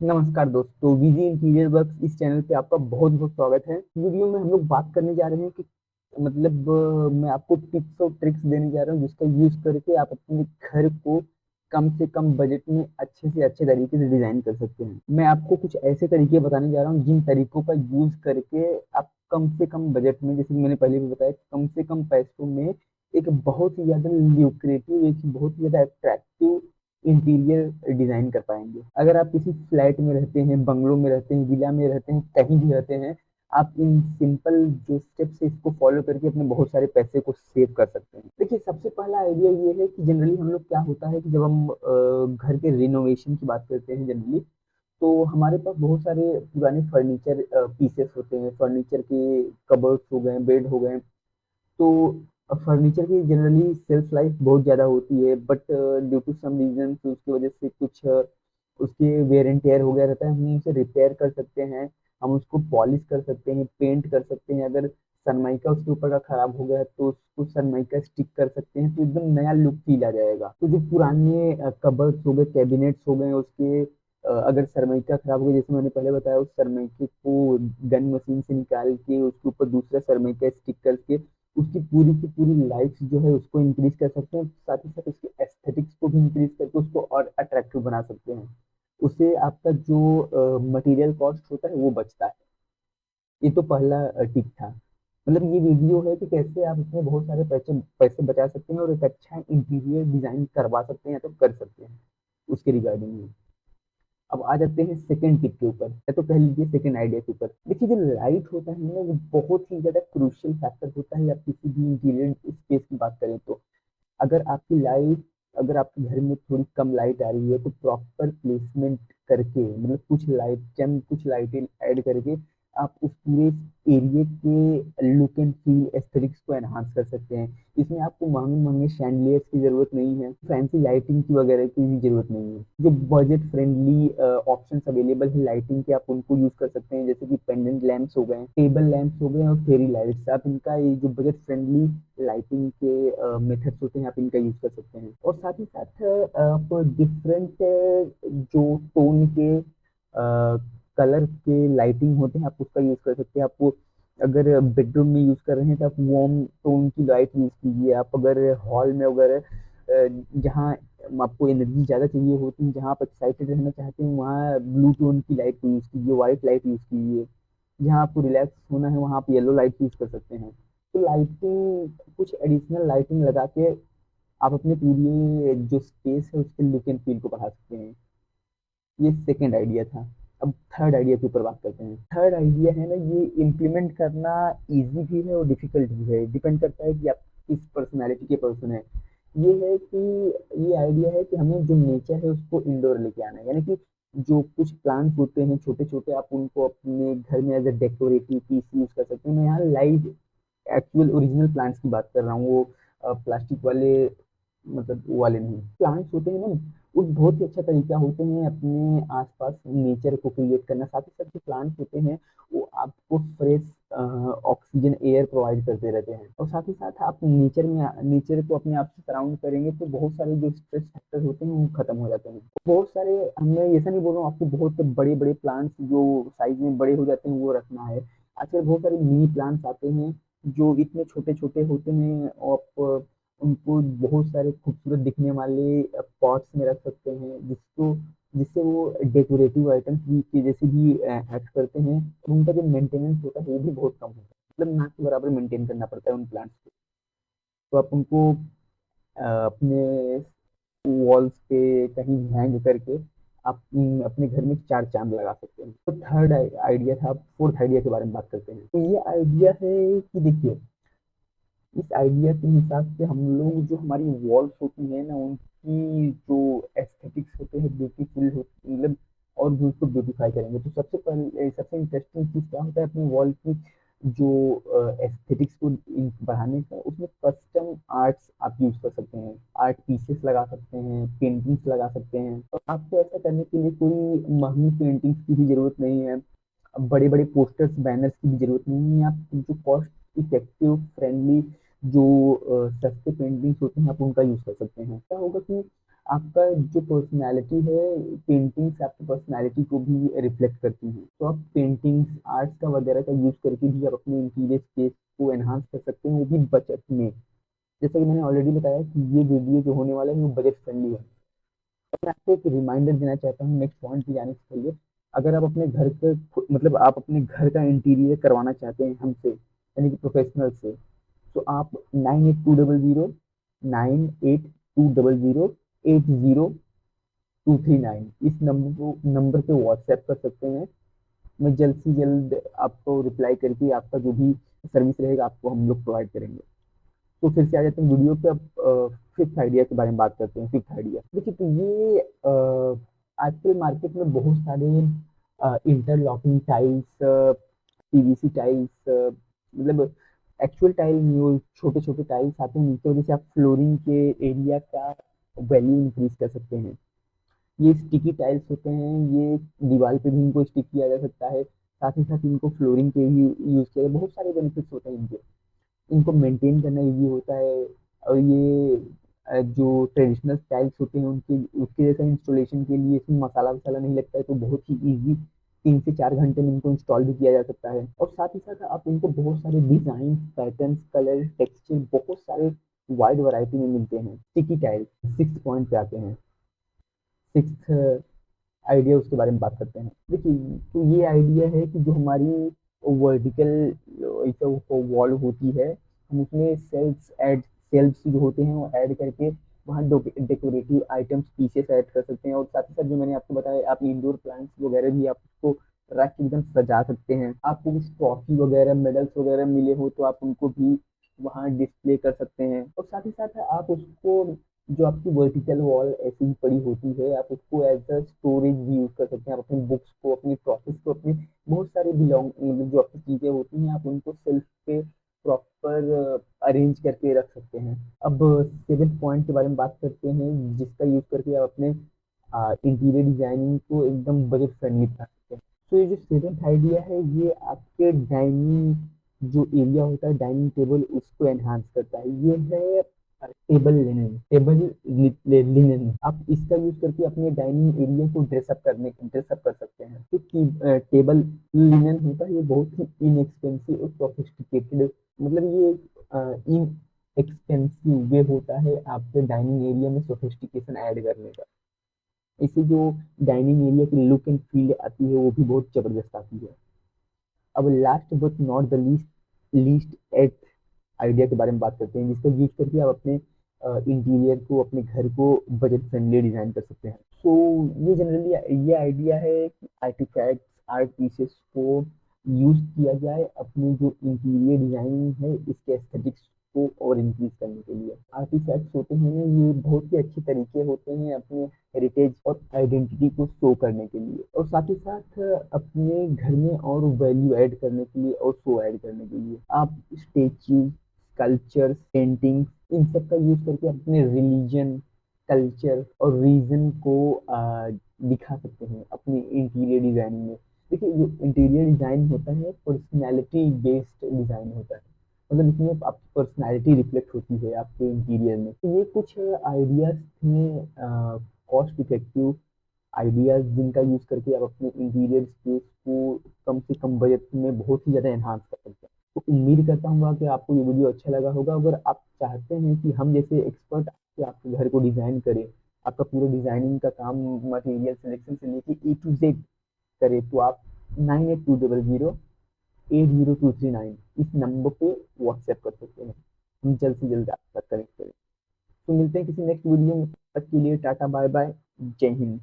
नमस्कार दोस्तों, विजी interior works इस चैनल पे आपका बहुत बहुत स्वागत है। वीडियो में हम लोग बात करने जा रहे हैं कि मैं आपको टिप्स और ट्रिक्स देने जा रहा हूँ जिसका यूज करके आप अपने घर को कम से कम बजट में अच्छे से अच्छे तरीके से डिजाइन कर सकते हैं। मैं आपको कुछ ऐसे तरीके बताने जा रहा हूँ जिन तरीकों का यूज करके आप कम से कम बजट में, जैसे कि मैंने पहले भी बताया, कम से कम पैसों में एक बहुत ही ज्यादा ल्यूक्रेटिव, एक बहुत ही ज्यादा अट्रैक्टिव इंटीरियर डिजाइन कर पाएंगे। अगर आप किसी फ्लैट में रहते हैं, बंगलों में रहते हैं, विला में रहते हैं, कहीं भी रहते हैं, आप इन सिंपल जो स्टेप्स है इसको फॉलो करके अपने बहुत सारे पैसे को सेव कर सकते हैं। देखिए, सबसे पहला आइडिया ये है कि जनरली हम लोग, क्या होता है कि जब हम घर के रिनोवेशन की बात करते हैं जनरली, तो हमारे पास बहुत सारे पुराने फर्नीचर पीसेस होते हैं। फर्नीचर के कबर्ड्स हो गए, बेड हो गए। तो फर्नीचर की जनरली सेल्फ लाइफ बहुत ज़्यादा होती है, but due to some reason उसकी वजह से कुछ उसके वेयर एंड टेयर हो गया रहता है। हम उसे रिपेयर कर सकते हैं, हम उसको पॉलिश कर सकते हैं, पेंट कर सकते हैं। अगर सनमाइका उसके ऊपर का खराब हो गया है तो उसको सनमाइका स्टिक कर सकते हैं, तो एकदम नया लुक फील आ जाएगा। तो जो पुराने कबर्ड्स हो गए, कैबिनेट्स हो गए, उसके अगर सरमाइका खराब हो गया, जैसे मैंने पहले बताया, उस सरमाइके को गन मशीन से निकाल के उसके ऊपर दूसरा सरमाइका स्टिक करके उसकी पूरी की पूरी लाइफ जो है उसको इंक्रीज कर सकते हैं। साथ ही साथ उसके एस्थेटिक्स को भी इंक्रीज करके उसको और अट्रैक्टिव बना सकते हैं। उससे आपका जो मटेरियल कॉस्ट होता है वो बचता है। ये तो पहला टिप था। मतलब ये वीडियो है कि कैसे आप इसमें बहुत सारे पैसे पैसे बचा सकते हैं और एक अच्छा इंटीरियर डिजाइन करवा सकते हैं या तो कर सकते हैं, उसके रिगार्डिंग में। अब आ जाते हैं सेकंड टिप के ऊपर, या तो कह लीजिए सेकंड आइडिया के ऊपर। देखिए, जो लाइट होता है ना, वो बहुत ही ज्यादा क्रूशियल फैक्टर होता है। आप किसी भी इंटीरियर स्पेस की बात करें तो अगर आपकी लाइट अगर आपके घर में थोड़ी कम लाइट आ रही है तो प्रॉपर प्लेसमेंट करके, मतलब कुछ लाइटें ऐड करके आप उस पूरे एरिया के लुक एंड फील, एस्थेटिक्स को एनहांस कर सकते हैं। इसमें आपको महंगे महंगे शैंडलियर्स की जरूरत नहीं है, फैंसी लाइटिंग की वगैरह की भी जरूरत नहीं है। जो बजट फ्रेंडली ऑप्शंस अवेलेबल है लाइटिंग के, आप उनको यूज कर सकते हैं, जैसे कि पेंडेंट लैंप्स हो गए, टेबल लैंप्स हो गए और फेरी लाइट्स। आप इनका, ये जो बजट फ्रेंडली लाइटिंग के मेथड्स होते हैं, आप इनका यूज कर सकते हैं। और साथ ही साथ आप डिफरेंट जो टोन के कलर के लाइटिंग होते हैं, आप उसका यूज कर सकते हैं। आपको अगर बेडरूम में यूज कर रहे हैं तो आप वार्म टोन की लाइट यूज कीजिए। आप अगर हॉल में वगैरह जहाँ आपको एनर्जी ज़्यादा चाहिए होती है, जहाँ आप एक्साइटेड रहना चाहते हैं, वहाँ ब्लू टोन की लाइट को यूज़ कीजिए, व्हाइट लाइट यूज़ कीजिए। जहाँ आपको रिलैक्स होना है वहाँ आप येलो लाइट यूज़ कर सकते हैं। तो लाइटिंग, कुछ एडिशनल लाइटिंग लगा के आप अपने पूरी जो स्पेस है उसके लुक एंड फील को बढ़ा सकते हैं। ये सेकेंड आइडिया था। अब थर्ड आइडिया के ऊपर बात करते हैं। थर्ड आइडिया है ना, ये इम्प्लीमेंट करना इजी भी है और डिफिकल्ट भी है, डिपेंड करता है कि आप किस पर्सनैलिटी के पर्सन है। ये है कि ये आइडिया है कि हमें जो नेचर है उसको इंडोर लेके आना है, यानी कि जो कुछ प्लांट्स होते हैं छोटे छोटे, आप उनको अपने घर में as a decorative piece use कर सकते हैं। मैं यहाँ लाइव एक्चुअल ओरिजिनल प्लांट्स की बात कर रहा हूँ, वो प्लास्टिक वाले, मतलब वो वाले नहीं। प्लांट्स होते हैं ना, वो बहुत ही अच्छा तरीका होते हैं अपने आसपास नेचर को क्रिएट करना। साथ ही साथ जो प्लांट्स होते हैं वो आपको फ्रेश ऑक्सीजन एयर प्रोवाइड करते रहते हैं। और साथ ही साथ आप नेचर को अपने आप से सराउंड करेंगे तो बहुत सारे जो स्ट्रेस फैक्टर होते हैं वो खत्म हो जाते हैं। बहुत सारे, मैं ऐसा नहीं बोल रहा हूँ आपको बहुत बड़े बड़े प्लांट्स जो साइज में बड़े हो जाते हैं वो रखना है। आजकल बहुत सारे मिनी प्लांट्स आते हैं जो इतने छोटे छोटे होते हैं, और आप उनको बहुत सारे खूबसूरत दिखने वाले पॉट्स में रख सकते हैं, जिससे वो डेकोरेटिव आइटम्स भी के जैसे भी एक्ट करते हैं। और उनका जो मेंटेनेंस होता है वो भी बहुत कम होता है, मतलब ना के बराबर मेंटेन करना पड़ता है उन प्लांट्स को। तो आप उनको अपने वॉल्स पे कहीं हैंग करके आप अपने घर में चार चांद लगा सकते हैं। तो थर्ड आइडिया था। अब फोर्थ आइडिया के बारे में बात करते हैं। तो ये आइडिया है कि देखिए, इस आइडिया के हिसाब से हम लोग, जो हमारी वॉल्स होती है ना, उनकी जो एस्थेटिक्स होते हैं ब्यूटीफुल होती, मतलब और भी उसको ब्यूटीफाई करेंगे। तो सबसे पहले सबसे इंटरेस्टिंग चीज क्या होता है अपनी वॉल की जो एस्थेटिक्स को बढ़ाने का, उसमें कस्टम आर्ट्स आप यूज कर सकते हैं। आर्ट पीसेस लगा सकते हैं, पेंटिंग्स लगा सकते हैं। और आपको ऐसा करने के लिए कोई महंगी पेंटिंग्स की भी जरूरत नहीं है, बड़े बड़े पोस्टर्स बैनर्स की भी जरूरत नहीं है। आप जो कॉस्ट इफेक्टिव फ्रेंडली जो सस्ते पेंटिंग्स होते हैं आप उनका यूज कर सकते हैं। क्या होगा कि आपका जो पर्सनैलिटी है, पेंटिंग्स आपकी पर्सनैलिटी को भी रिफ्लेक्ट करती है। तो आप पेंटिंग्स, आर्ट्स का वगैरह का यूज़ करके भी आप अपने इंटीरियर स्पेस को एनहांस कर सकते हैं, वो भी बजट में। जैसा कि मैंने ऑलरेडी बताया कि ये वीडियो जो होने वाला है वो बजट फ्रेंडली है। मैं आपको एक रिमाइंडर देना चाहता हूँ नेक्स्ट पॉइंट पे जाने से पहले। अगर आप अपने घर के मतलब आप अपने घर का इंटीरियर करवाना चाहते हैं हमसे, यानी कि प्रोफेशनल से, तो आप 9820982080 इस नंबर पे व्हाट्सएप कर सकते हैं। मैं जल्द से जल्द आपको रिप्लाई करके आपका जो भी सर्विस रहेगा आपको हम लोग प्रोवाइड करेंगे। तो फिर से आ जाते हैं वीडियो पे। अब फिफ्थ आइडिया के बारे में बात करते हैं। फिफ्थ आइडिया देखिए, तो ये आजकल मार्केट में बहुत सारे इंटरलॉकिंग टाइल्स, पीवीसी टाइल्स, मतलब एक्चुअल टाइल नहीं, वो छोटे छोटे टाइल्स आते हैं नीचे, और जैसे आप फ्लोरिंग के एरिया का वैल्यू इंक्रीज कर सकते हैं। ये स्टिकी टाइल्स होते हैं, ये दीवार पे भी इनको स्टिक किया जा सकता है, साथ ही साथ इनको फ्लोरिंग पे भी यूज किया बहुत सारे बेनिफिट्स होते हैं इनके। इनको मेंटेन करना इजी होता है, और ये जो ट्रेडिशनल स्टाइल्स होते हैं उनके उसके जैसा इंस्टॉलेशन के लिए इसमें मसाला वसाला नहीं लगता है, तो बहुत ही इजी 3 से 4 घंटे में इनको इंस्टॉल भी किया जा सकता है। और साथ ही साथ आप इनको बहुत सारे डिजाइन, पैटर्न, कलर, टेक्सचर बहुत सारे वाइड वैरायटी में मिलते हैं। स्टिकी टाइल, सिक्स पॉइंट पे आते हैं। सिक्स आइडिया उसके बारे में बात करते हैं। देखिए, तो ये आइडिया है कि जो हमारी वर्टिकल ऐसे वॉल होती है, हम उसमें सेल्स जो होते हैं वो ऐड करके वहाँ डेकोरेटिव आइटम्स, पीसेस ऐड कर सकते हैं। और साथ ही साथ जो मैंने आपको बताया, आप इंडोर प्लांट्स वगैरह भी आप उसको रख के एकदम सजा सकते हैं। आपको कुछ ट्रॉफी वगैरह, मेडल्स वगैरह मिले हो तो आप उनको भी वहाँ डिस्प्ले कर सकते हैं। और साथ ही साथ आप उसको, जो आपकी वर्टिकल वॉल ऐसी ही पड़ी होती है, आप उसको एज अ स्टोरेज भी यूज कर सकते हैं। आप अपनी बुक्स को, अपनी प्रोसेस को, अपनी बहुत सारे बिलोंग मतलब जो आपकी चीजें होती हैं, आप उनको सेल्फ पे प्रॉपर अरेंज करके रख सकते हैं। अब सेवेंथ पॉइंट के बारे में बात करते हैं, जिसका यूज करके आप अपने इंटीरियर डिजाइनिंग को एकदम बजट फ्रेंडली बना सकते हैं। तो ये जो सेवेंथ आइडिया है, ये आपके डाइनिंग जो एरिया होता है, डाइनिंग टेबल, उसको एनहांस करता है। ये है टेबल लिनन। आप इसका यूज करके अपने डाइनिंग एरिया को ड्रेसअप कर सकते हैं। तो टेबल लिनन होता है, ये बहुत ही इनएक्सपेंसिव और सोफिस्टिकेटेड, मतलब ये इन एक्सपेंसिव वे होता है आपके डाइनिंग एरिया में सोफिस्टिकेशन ऐड करने का। इससे जो डाइनिंग एरिया की लुक एंड फील आती है वो भी बहुत जबरदस्त आती है। अब last but not the least at idea के बारे में बात करते हैं, जिसका यूज करके आप अपने इंटीरियर को, अपने घर को बजट फ्रेंडली डिजाइन कर सकते हैं। सो ये जनरली ये आइडिया है कि आर्टिफैक्ट्स, आर्ट पीसेस को यूज किया जाए अपनी जो इंटीरियर डिजाइनिंग है इसके एस्थेटिक्स को और इंक्रीज करने के लिए। आर्टिफैक्ट्स होते हैं, ये बहुत ही अच्छे तरीके होते हैं अपने हेरिटेज और आइडेंटिटी को शो करने के लिए, और साथ ही साथ अपने घर में और वैल्यू ऐड करने के लिए और शो ऐड करने के लिए आप स्टेच्यू, स्कल्पचर, पेंटिंग, इन सब का यूज करके अपने रिलीजन, कल्चर और रीजन को दिखा सकते हैं अपनी इंटीरियर डिजाइनिंग में। देखिए, जो इंटीरियर डिजाइन होता है पर्सनैलिटी बेस्ड डिजाइन होता है, मतलब इसमें आपकी पर्सनैलिटी रिफ्लेक्ट होती है आपके इंटीरियर में। तो ये कुछ आइडियाज थे, कॉस्ट इफेक्टिव आइडियाज, जिनका यूज करके आप अपने इंटीरियर स्पेस को कम से कम बजट में बहुत ही ज्यादा एनहांस कर सकते हैं। तो उम्मीद करता हूँ कि आपको ये वीडियो अच्छा लगा होगा। अगर आप चाहते हैं कि हम जैसे एक्सपर्ट आपके घर को डिजाइन करें, आपका पूरा डिजाइनिंग का काम, मटेरियल सिलेक्शन से लेके A to Z करें, तो आप 9820080239 इस नंबर पे व्हाट्सएप कर सकते हैं। हम जल्द से जल्द आपका कनेक्ट करें। तो मिलते हैं किसी नेक्स्ट वीडियो में, तब तक के लिए टाटा बाय बाय, जय हिंद।